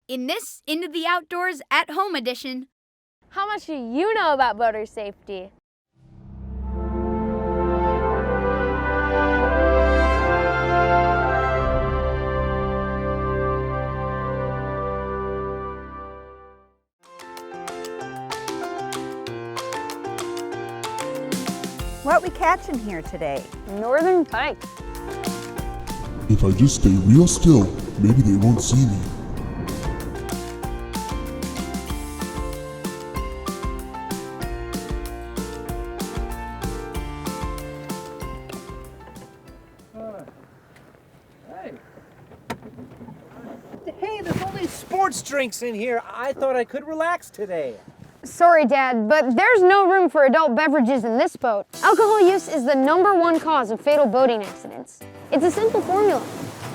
in this Into the Outdoors at Home edition. How much do you know about boater safety? What we catching here today? Northern pike. If I just stay real still, maybe they won't see me. Hey, there's only sports drinks in here. I thought I could relax today. Sorry, Dad, but there's no room for adult beverages in this boat. Alcohol use is the #1 cause of fatal boating accidents. It's a simple formula.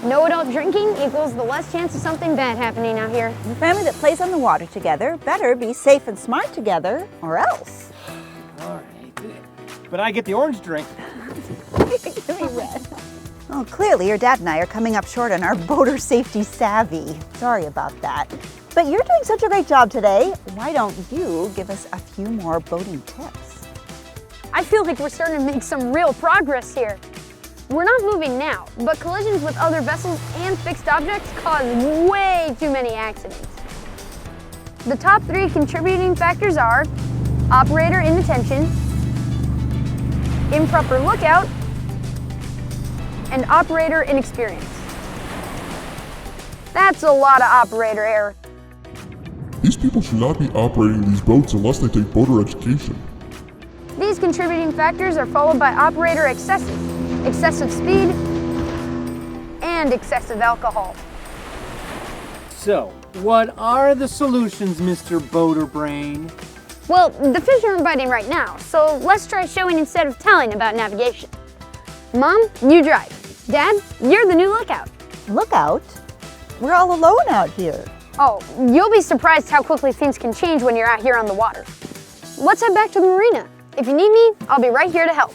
No adult drinking equals the less chance of something bad happening out here. The family that plays on the water together better be safe and smart together, or else. All right. But I get the orange drink. Give me red. Oh, clearly your dad and I are coming up short on our boater safety savvy. Sorry about that. But you're doing such a great job today. Why don't you give us a few more boating tips? I feel like we're starting to make some real progress here. We're not moving now, but collisions with other vessels and fixed objects cause way too many accidents. The top 3 contributing factors are operator inattention, improper lookout, and operator inexperience. That's a lot of operator error. These people should not be operating these boats unless they take boater education. These contributing factors are followed by operator excessive speed, and excessive alcohol. So, what are the solutions, Mr. Boater Brain? Well, the fish aren't biting right now, so let's try showing instead of telling about navigation. Mom, you drive. Dad, you're the new lookout. Lookout? We're all alone out here. Oh, you'll be surprised how quickly things can change when you're out here on the water. Let's head back to the marina. If you need me, I'll be right here to help.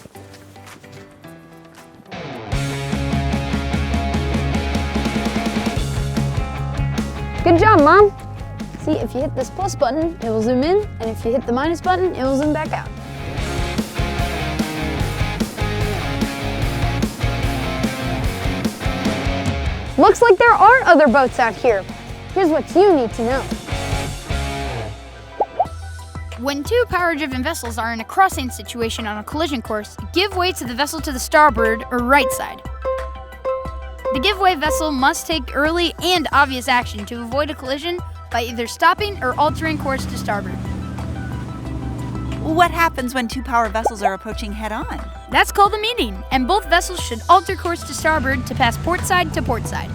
Good job, Mom. See, if you hit this plus button, it will zoom in, and if you hit the minus button, it will zoom back out. Looks like there are other boats out here. Here's what you need to know. When 2 power-driven vessels are in a crossing situation on a collision course, give way to the vessel to the starboard or right side. The giveaway vessel must take early and obvious action to avoid a collision by either stopping or altering course to starboard. What happens when 2 power vessels are approaching head-on? That's called a meeting, and both vessels should alter course to starboard to pass port side to port side.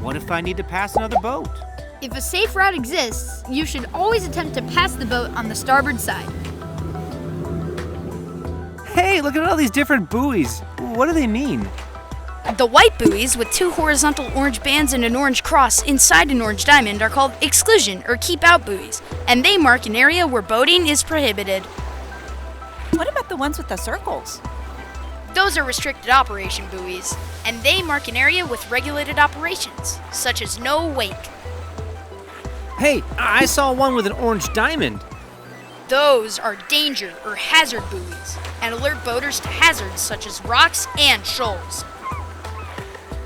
What if I need to pass another boat? If a safe route exists, you should always attempt to pass the boat on the starboard side. Hey, look at all these different buoys. What do they mean? The white buoys with 2 horizontal orange bands and an orange cross inside an orange diamond are called exclusion or keep out buoys, and they mark an area where boating is prohibited. What about the ones with the circles? Those are restricted operation buoys, and they mark an area with regulated operations, such as no wake. Hey, I saw one with an orange diamond. Those are danger or hazard buoys, and alert boaters to hazards such as rocks and shoals.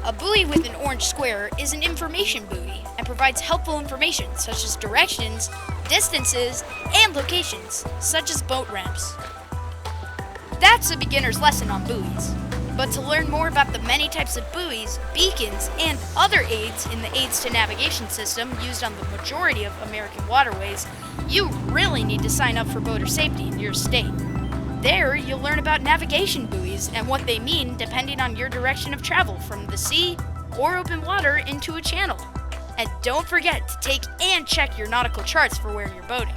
A buoy with an orange square is an information buoy and provides helpful information such as directions, distances, and locations, such as boat ramps. That's a beginner's lesson on buoys. But to learn more about the many types of buoys, beacons, and other aids in the Aids to Navigation system used on the majority of American waterways, you really need to sign up for boater safety in your state. There, you'll learn about navigation buoys and what they mean depending on your direction of travel from the sea or open water into a channel. And don't forget to take and check your nautical charts for where you're boating.